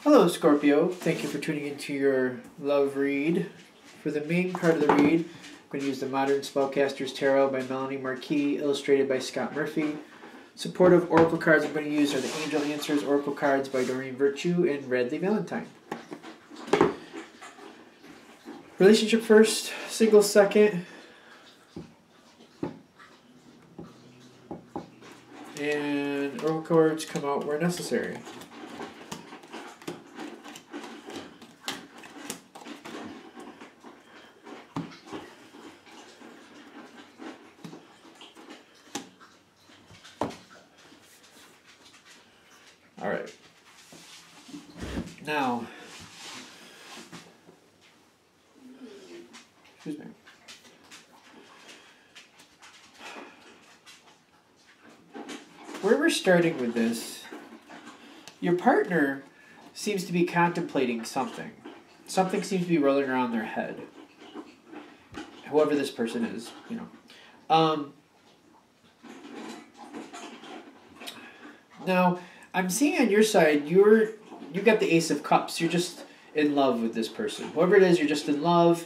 Hello, Scorpio. Thank you for tuning into your love read. For the main part of the read, I'm going to use the Modern Spellcaster's Tarot by Melanie Marquis, illustrated by Scott Murphy. Supportive oracle cards I'm going to use are the Angel Answers Oracle cards by Doreen Virtue and Radley Valentine. Relationship first, single second, and oracle cards come out where necessary. All right. Now, excuse me. Where we're starting with this, your partner seems to be contemplating something. Something seems to be rolling around their head. Whoever this person is, you know. Now, I'm seeing on your side, you got the Ace of Cups. You're just in love with this person. Whoever it is, you're just in love.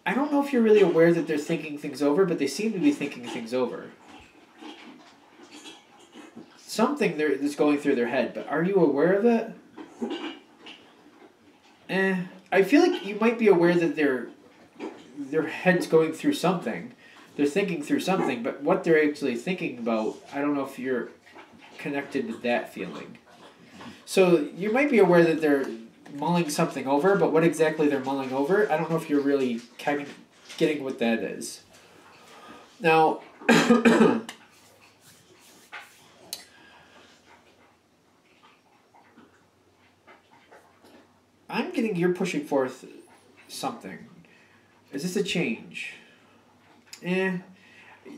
I don't know if you're really aware that they're thinking things over, but they seem to be thinking things over. Something that's going through their head, but are you aware of it? I feel like you might be aware that their head's going through something. They're thinking through something, but what they're actually thinking about, I don't know if you're connected to that feeling. So you might be aware that they're mulling something over, but what exactly they're mulling over, I don't know if you're really kind of getting what that is. Now, I'm getting you're pushing forth something. Is this a change?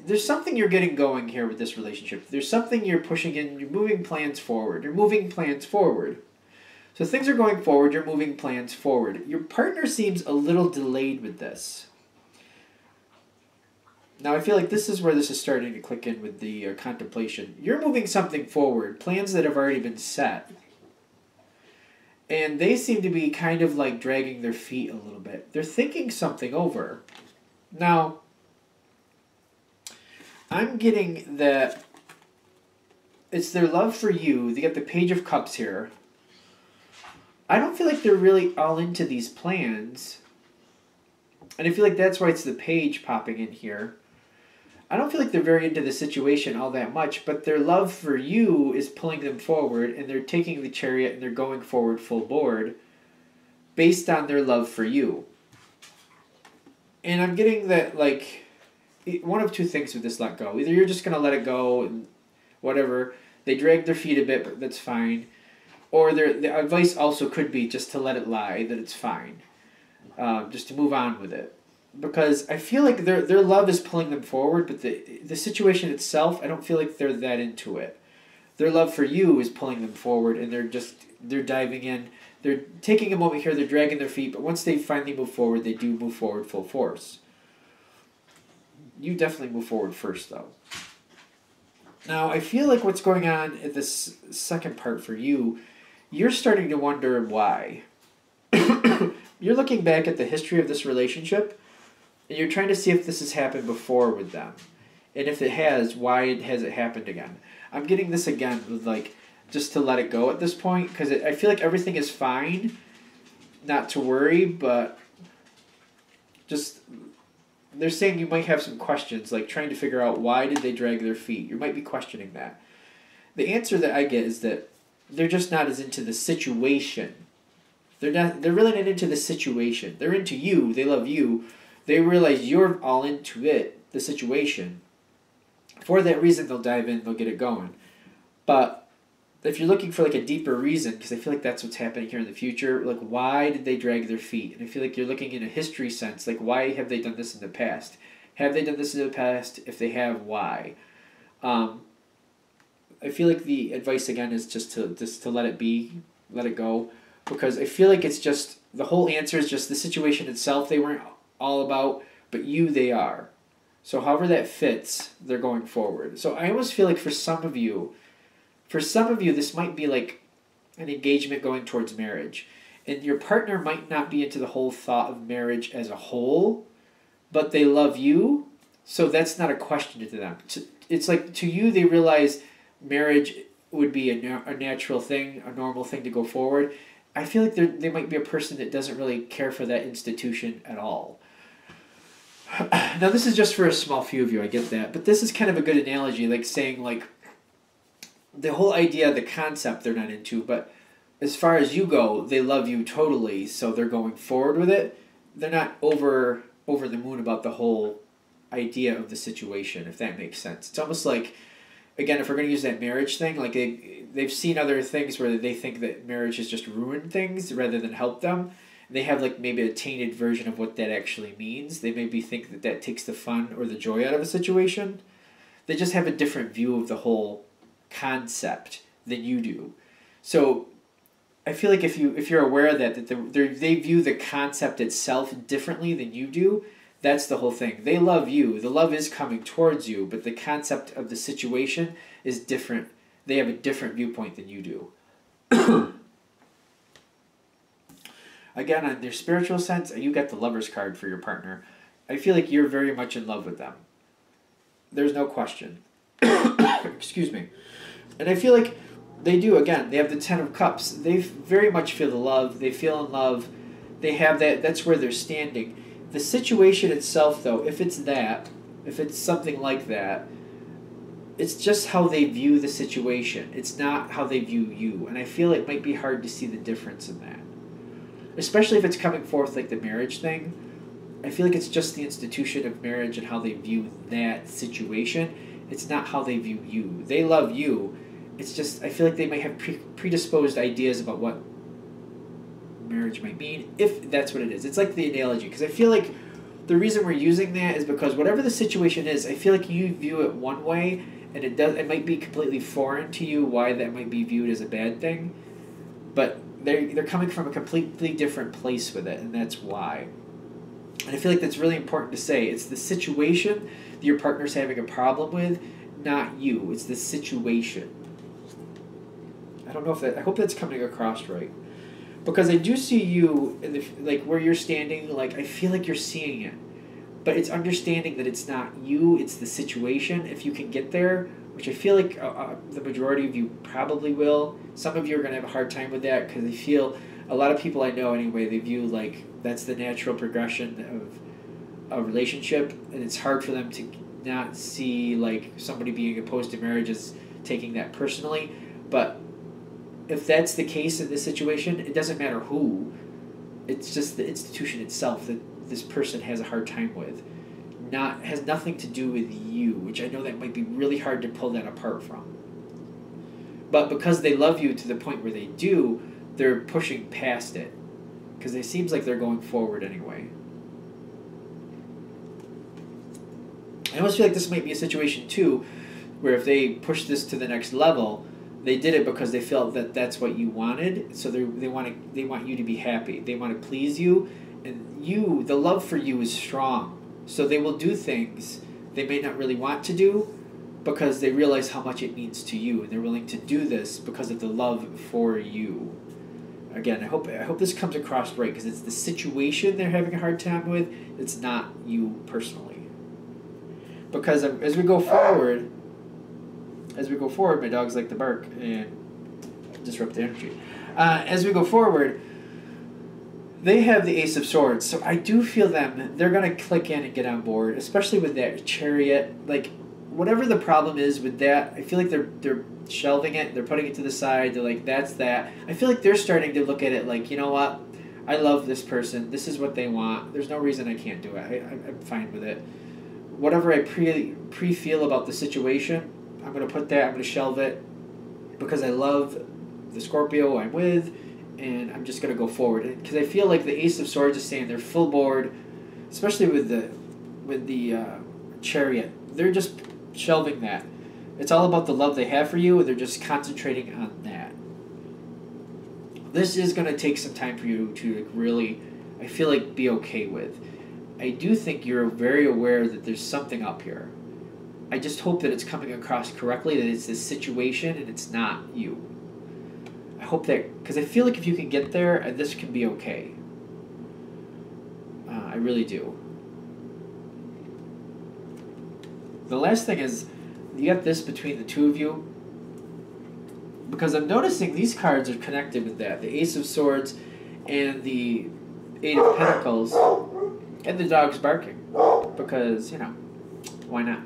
There's something you're getting going here with this relationship. There's something you're pushing in. You're moving plans forward. You're moving plans forward. So things are going forward. You're moving plans forward. Your partner seems a little delayed with this. Now I feel like this is where this is starting to click in with the contemplation. You're moving something forward. Plans that have already been set. And they seem to be kind of like dragging their feet a little bit. They're thinking something over. Now, I'm getting that it's their love for you. They get the Page of Cups here. I don't feel like they're really all into these plans. And I feel like that's why it's the page popping in here. I don't feel like they're very into the situation all that much, but their love for you is pulling them forward, and they're taking the Chariot and they're going forward full board based on their love for you. And I'm getting that, like, one of two things with this let go. Either you're just going to let it go and whatever. They drag their feet a bit, but that's fine. Or the advice also could be just to let it lie, that it's fine. Just to move on with it. Because I feel like their love is pulling them forward, but the situation itself, I don't feel like they're that into it. Their love for you is pulling them forward, and they're diving in. They're taking a moment here, they're dragging their feet, but once they finally move forward, they do move forward full force. You definitely move forward first, though. Now, I feel like what's going on at this second part for you, you're starting to wonder why. You're looking back at the history of this relationship, and you're trying to see if this has happened before with them. And if it has, why has it happened again? I'm getting this again with, like, just to let it go at this point, because I feel like everything is fine, not to worry, but just... They're saying you might have some questions, like trying to figure out why did they drag their feet. You might be questioning that. The answer that I get is that they're just not as into the situation. They're really not into the situation. They're into you. They love you. They realize you're all into it, the situation. For that reason, they'll dive in. They'll get it going. But if you're looking for like a deeper reason, because I feel like that's what's happening here in the future, like why did they drag their feet? And I feel like you're looking in a history sense, like why have they done this in the past? Have they done this in the past? If they have, why? I feel like the advice again is just to let it be, let it go, because I feel like it's just the whole answer is just the situation itself they weren't all about, but you they are. So however that fits, they're going forward. So I almost feel like for some of you, this might be like an engagement going towards marriage. And your partner might not be into the whole thought of marriage as a whole, but they love you, so that's not a question to them. It's like to you, they realize marriage would be a natural thing, a normal thing to go forward. I feel like they might be a person that doesn't really care for that institution at all. Now, this is just for a small few of you, I get that, but this is kind of a good analogy, like saying like the whole idea, the concept they're not into, but as far as you go, they love you totally, so they're going forward with it. They're not over the moon about the whole idea of the situation, if that makes sense. It's almost like, again, if we're going to use that marriage thing, like they've seen other things where they think that marriage has just ruined things rather than helped them. They have like maybe a tainted version of what that actually means. They maybe think that that takes the fun or the joy out of a situation. They just have a different view of the whole concept than you do. So I feel like if you're aware of that they view the concept itself differently than you do, that's the whole thing. They love you. The love is coming towards you, but the concept of the situation is different. They have a different viewpoint than you do. Again, on their spiritual sense, you got the Lover's card for your partner. I feel like you're very much in love with them. There's no question. Excuse me. And I feel like they do, again, they have the Ten of Cups. They very much feel the love. They feel in love. They have that. That's where they're standing. The situation itself, though, if it's something like that, it's just how they view the situation. It's not how they view you. And I feel it might be hard to see the difference in that. Especially if it's coming forth like the marriage thing. I feel like it's just the institution of marriage and how they view that situation. It's not how they view you. They love you. It's just, I feel like they might have predisposed ideas about what marriage might mean, if that's what it is. It's like the analogy, because I feel like the reason we're using that is because whatever the situation is, I feel like you view it one way, and it might be completely foreign to you why that might be viewed as a bad thing, but they're coming from a completely different place with it, and that's why. And I feel like that's really important to say. It's the situation that your partner's having a problem with, not you. It's the situation. I don't know if that... I hope that's coming across right. Because I do see you, in the, like, where you're standing, like, I feel like you're seeing it. But it's understanding that it's not you, it's the situation, if you can get there, which I feel like the majority of you probably will. Some of you are going to have a hard time with that, because I feel... A lot of people I know, anyway, they view, like, that's the natural progression of a relationship, and it's hard for them to not see, like, somebody being opposed to marriage as taking that personally. But if that's the case in this situation, it doesn't matter who. It's just the institution itself that this person has a hard time with. Has nothing to do with you, which I know that might be really hard to pull that apart from. But because they love you to the point where they do, they're pushing past it. Because it seems like they're going forward anyway. I almost feel like this might be a situation, too, where if they push this to the next level, they did it because they felt that that's what you wanted, so they want you to be happy. They want to please you, and the love for you is strong. So they will do things they may not really want to do because they realize how much it means to you, and they're willing to do this because of the love for you. Again, I hope this comes across right, because it's the situation they're having a hard time with. It's not you personally. Because as we go forward, my dogs like to bark and disrupt the energy. As we go forward, they have the Ace of Swords, so I do feel they're going to click in and get on board, especially with that Chariot. Like, whatever the problem is with that, I feel like they're shelving it, they're putting it to the side, they're like, that's that. I feel like they're starting to look at it like, you know what, I love this person, this is what they want, there's no reason I can't do it, I'm fine with it. Whatever I pre-feel about the situation, I'm going to put that, I'm going to shelve it, because I love the Scorpio I'm with, and I'm just going to go forward. Because I feel like the Ace of Swords is saying they're full board, especially with the Chariot. They're just shelving that. It's all about the love they have for you, and they're just concentrating on that. This is going to take some time for you to really, I feel like, be okay with. I do think you're very aware that there's something up here. I just hope that it's coming across correctly, that it's this situation and it's not you. I hope that, because I feel like if you can get there, this can be okay. I really do. The last thing is, you got this between the two of you, because I'm noticing these cards are connected with that. The Ace of Swords and the Eight of Pentacles, and the dog's barking, because, you know, why not?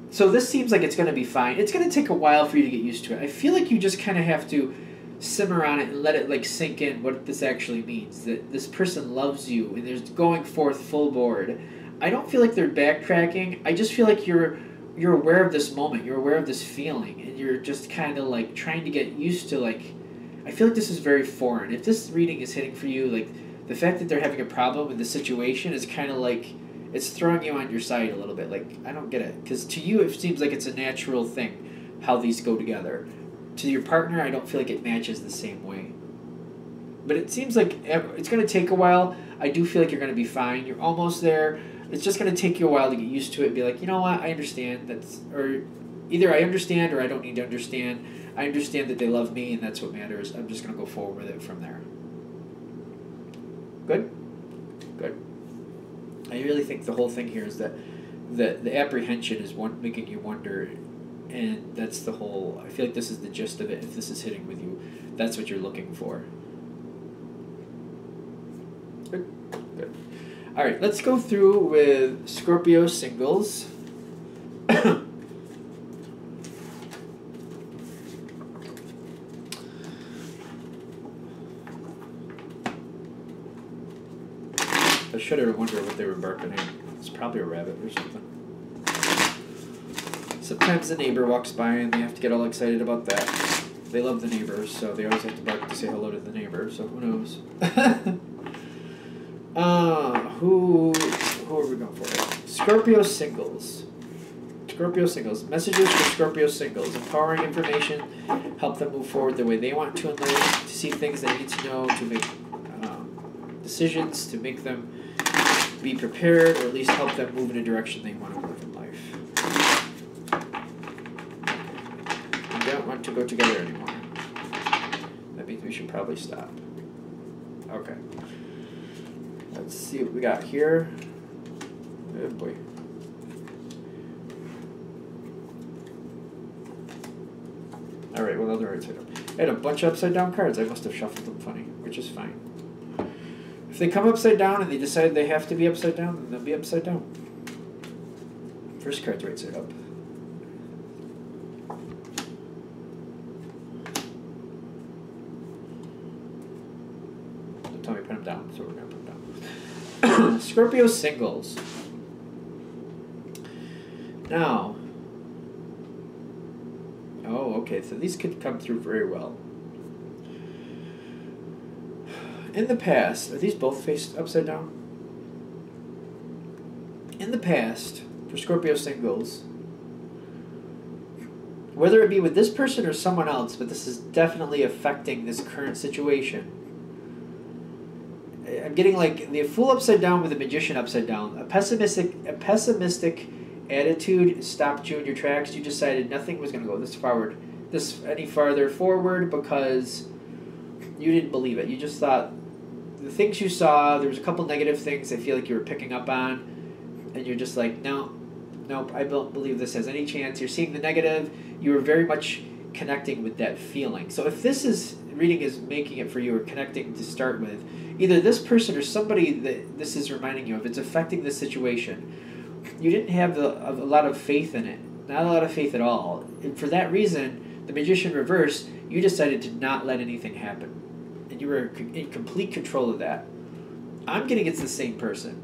So this seems like it's going to be fine. It's going to take a while for you to get used to it. I feel like you just kind of have to simmer on it and let it like sink in what this actually means. That this person loves you and they're going forth full board. I don't feel like they're backtracking. I just feel like you're aware of this moment. You're aware of this feeling, and you're just kind of like trying to get used to like. I feel like this is very foreign. If this reading is hitting for you, like the fact that they're having a problem with the situation is kind of like. It's throwing you on your side a little bit. Like, I don't get it. Because to you, it seems like it's a natural thing, how these go together. To your partner, I don't feel like it matches the same way. But it seems like it's going to take a while. I do feel like you're going to be fine. You're almost there. It's just going to take you a while to get used to it and be like, you know what, I understand. Or either I understand or I don't need to understand. I understand that they love me and that's what matters. I'm just going to go forward with it from there. Good? Good. I really think the whole thing here is that the apprehension is making you wonder, and that's the whole. I feel like this is the gist of it. If this is hitting with you, that's what you're looking for. Good. Good. All right, let's go through with Scorpio singles. I should have wondered what they were barking at. It's probably a rabbit or something. Sometimes the neighbor walks by and they have to get all excited about that. They love the neighbors, so they always have to bark to say hello to the neighbor, so who knows? Who are we going for? Scorpio singles. Scorpio singles. Messages for Scorpio singles. Empowering information. Help them move forward the way they want to in life. To see things they need to know. To make decisions. To make them be prepared, or at least help them move in a direction they want to move in life. We don't want to go together anymore. That means we should probably stop. Okay. Let's see what we got here. Oh boy. Alright, well, other upside down. I had a bunch of upside down cards. I must have shuffled them funny, which is fine. If they come upside down and they decide they have to be upside down, then they'll be upside down. First card's right side up. Don't tell me to put them down, so we're going to put them down. Scorpio singles. Now. Oh, okay, so these could come through very well. In the past, are these both faced upside down? In the past, for Scorpio singles, whether it be with this person or someone else, but this is definitely affecting this current situation. I'm getting like the Fool upside down with the Magician upside down. A pessimistic attitude stopped you in your tracks. You decided nothing was going to go this any farther forward because you didn't believe it. You just thought the things you saw, there was a couple negative things I feel like you were picking up on, and you're just like, nope, I don't believe this has any chance. You're seeing the negative. You were very much connecting with that feeling. So if reading is making it for you or connecting to start with, either this person or somebody that this is reminding you of, it's affecting this situation. You didn't have a lot of faith in it. Not a lot of faith at all. And for that reason, the Magician reverse, you decided to not let anything happen. And you were in complete control of that. I'm getting it's the same person.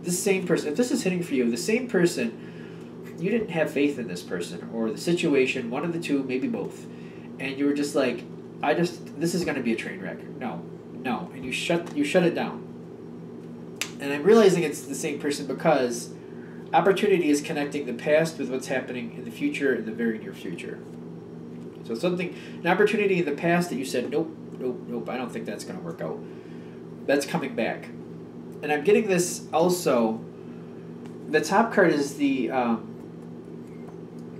This same person, if this is hitting for you, the same person, you didn't have faith in this person or the situation, one of the two, maybe both. And you were just like, this is going to be a train wreck. No. And you shut it down. And I'm realizing it's the same person because opportunity is connecting the past with what's happening in the future, in the very near future. So an opportunity in the past that you said, nope, I don't think that's going to work out. That's coming back. And I'm getting this also, the top card is the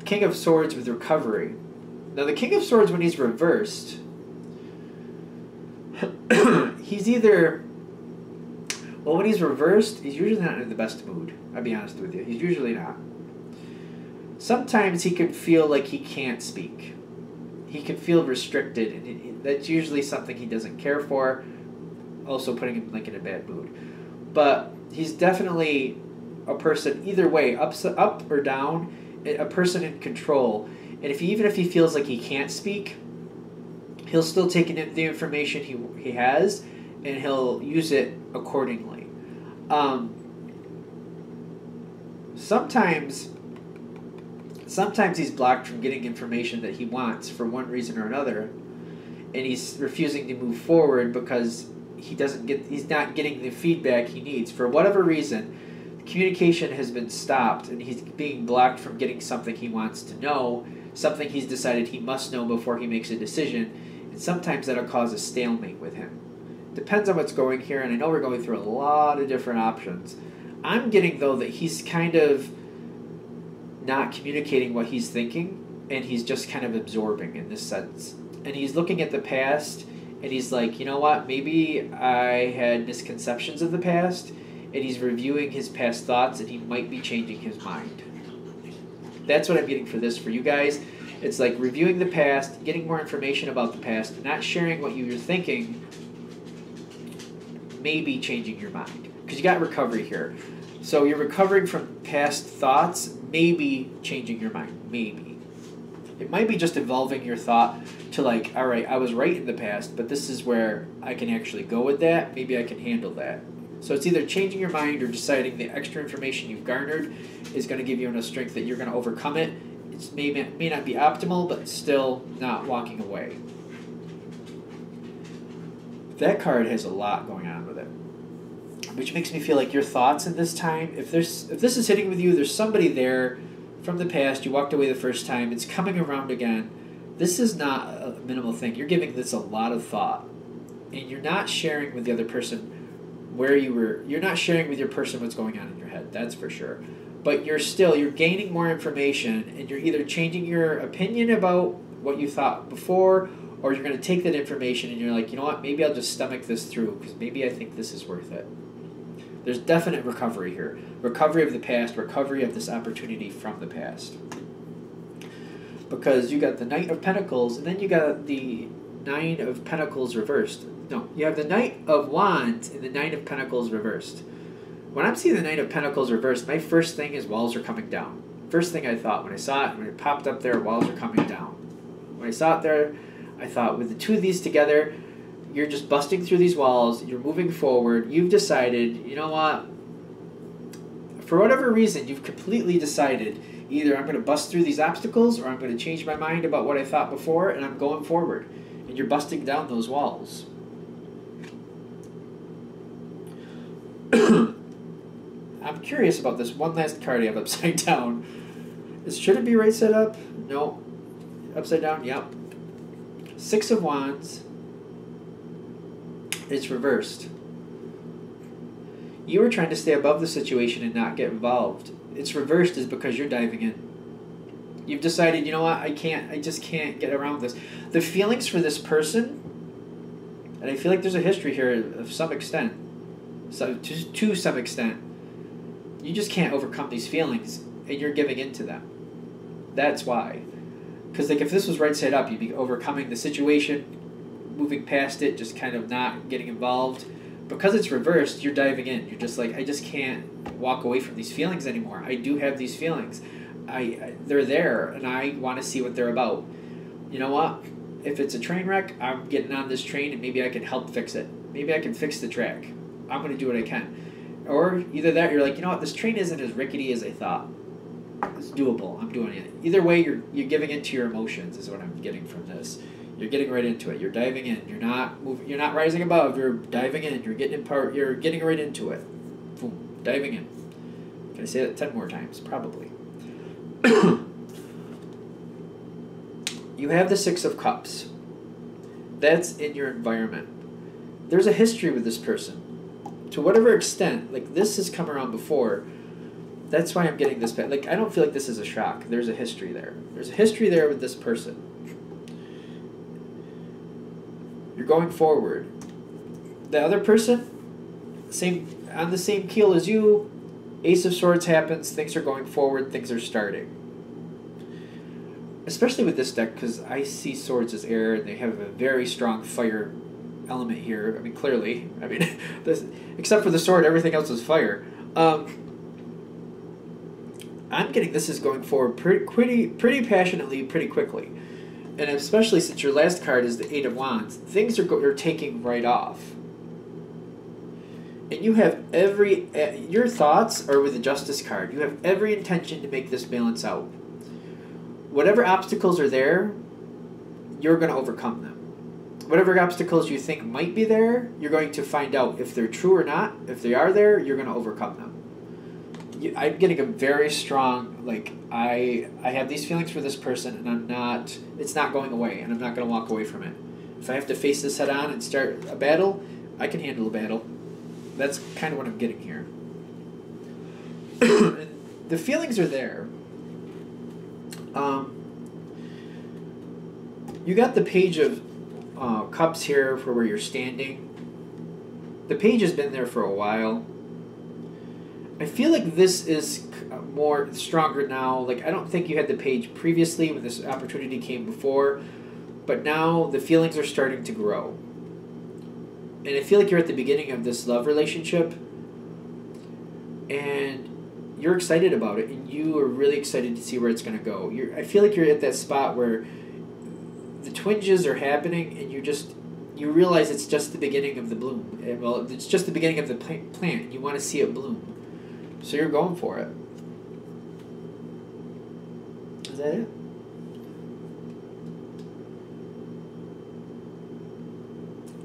King of Swords with recovery. Now the King of Swords, when he's reversed, he's either... Well, when he's reversed, he's usually not in the best mood. I'll be honest with you. He's usually not. Sometimes he could feel like he can't speak. He can feel restricted, and that's usually something he doesn't care for, also putting him like in a bad mood. But he's definitely a person, either way, up or down, a person in control. And even if he feels like he can't speak, he'll still take in the information he has, and he'll use it accordingly. Sometimes he's blocked from getting information that he wants for one reason or another, and he's refusing to move forward because he's not getting the feedback he needs. For whatever reason, communication has been stopped, and he's being blocked from getting something he wants to know, something he's decided he must know before he makes a decision, and sometimes that'll cause a stalemate with him. Depends on what's going here, and I know we're going through a lot of different options. I'm getting, though, that he's kind of not communicating what he's thinking, and he's just kind of absorbing in this sense. And he's looking at the past, and he's like, you know what, maybe I had misconceptions of the past, and he's reviewing his past thoughts, and he might be changing his mind. That's what I'm getting for this for you guys. It's like reviewing the past, getting more information about the past, not sharing what you're thinking, maybe changing your mind. Because you got recovery here. So you're recovering from past thoughts, maybe changing your mind, maybe. It might be just evolving your thought to like, all right, I was right in the past, but this is where I can actually go with that. Maybe I can handle that. So it's either changing your mind or deciding the extra information you've garnered is going to give you enough strength that you're going to overcome it. It may not be optimal, but still not walking away. That card has a lot going on with it, which makes me feel like your thoughts in this time, if this is hitting with you, there's somebody there from the past, you walked away the first time, it's coming around again. This is not a minimal thing. You're giving this a lot of thought, and you're not sharing with the other person you're not sharing with your person what's going on in your head, that's for sure. But you're gaining more information, and you're either changing your opinion about what you thought before, or you're going to take that information and you're like, you know what, maybe I'll just stomach this through because maybe I think this is worth it. There's definite recovery here. Recovery of the past, recovery of this opportunity from the past. Because you got the Knight of Pentacles, and then you got the Nine of Pentacles reversed. No, you have the Knight of Wands and the Nine of Pentacles reversed. When I'm seeing the Knight of Pentacles reversed, my first thing is walls are coming down. First thing I thought when I saw it, when it popped up there, walls are coming down. When I saw it there, I thought with the two of these together, you're just busting through these walls, you're moving forward, you've decided, you know what, for whatever reason, you've completely decided, either I'm going to bust through these obstacles or I'm going to change my mind about what I thought before and I'm going forward. And you're busting down those walls. I'm curious about this one last card I have upside down. Should it be right side up? No. Upside down? Yep. Six of Wands. It's reversed. You were trying to stay above the situation and not get involved. It's reversed is because you're diving in. You've decided, you know what, I just can't get around this. The feelings for this person, and I feel like there's a history here of some extent, so to some extent, you just can't overcome these feelings, and you're giving in to them. That's why. Because like if this was right side up, you'd be overcoming the situation, moving past it, just kind of not getting involved. Because it's reversed, you're diving in. You're just like, I just can't walk away from these feelings anymore. I do have these feelings. They're there, and I want to see what they're about. You know what? If it's a train wreck, I'm getting on this train, and maybe I can help fix it. Maybe I can fix the track. I'm going to do what I can. Or either that, you're like, you know what? This train isn't as rickety as I thought. It's doable. I'm doing it. Either way, you're giving into your emotions is what I'm getting from this. You're getting right into it. You're diving in. You're not moving. You're not rising above. You're diving in. You're getting right into it. Boom, diving in. Can I say that 10 more times? Probably. You have the Six of Cups. That's in your environment. There's a history with this person. To whatever extent, like this has come around before, That's why I'm getting this back. Like, I don't feel like this is a shock. There's a history there. There's a history there with this person. You're going forward. The other person, on the same keel as you, Ace of Swords happens, things are going forward, things are starting. Especially with this deck, because I see swords as air, and they have a very strong fire element here. I mean, clearly. I mean, except for the sword, everything else is fire. I'm getting this is going forward pretty passionately, pretty quickly. And especially since your last card is the Eight of Wands, things are taking right off. And you have your thoughts are with the Justice card. You have every intention to make this balance out. Whatever obstacles are there, you're going to overcome them. Whatever obstacles you think might be there, you're going to find out if they're true or not. If they are there, you're going to overcome them. I'm getting a very strong, like, I have these feelings for this person, and it's not going away, and I'm not going to walk away from it. If I have to face this head on and start a battle, I can handle a battle. That's kind of what I'm getting here. The feelings are there. You got the Page of Cups here for where you're standing. The page has been there for a while. I feel like this is more stronger now. Like, I don't think you had the page previously when this opportunity came before, but now the feelings are starting to grow. And I feel like you're at the beginning of this love relationship, and you're excited about it, and you are really excited to see where it's going to go. I feel like you're at that spot where the twinges are happening, and you realize it's just the beginning of the bloom. Well, it's just the beginning of the plant. You want to see it bloom. So you're going for it. Is that it?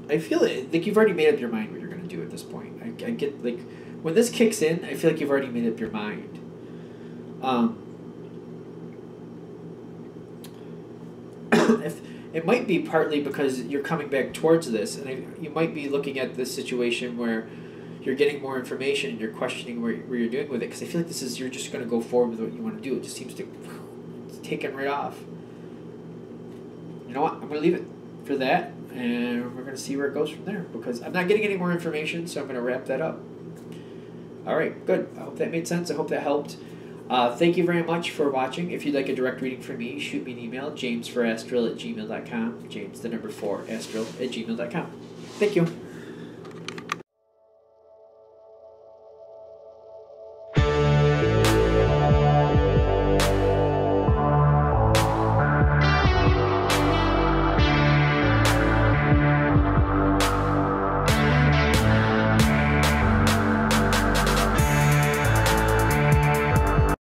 I feel it, like you've already made up your mind what you're going to do at this point. I get, like, when this kicks in, I feel like you've already made up your mind. It might be partly because you're coming back towards this, and you might be looking at this situation where you're getting more information and you're questioning where you're doing with it. Because I feel like you're just going to go forward with what you want to do. It just seems to it's taken right off. You know what? I'm going to leave it for that, and we're going to see where it goes from there. Because I'm not getting any more information, so I'm going to wrap that up. All right, good. I hope that made sense. I hope that helped. Thank you very much for watching. If you'd like a direct reading from me, shoot me an email, jamesforastral@gmail.com. James, the number 4, astral@gmail.com. Thank you.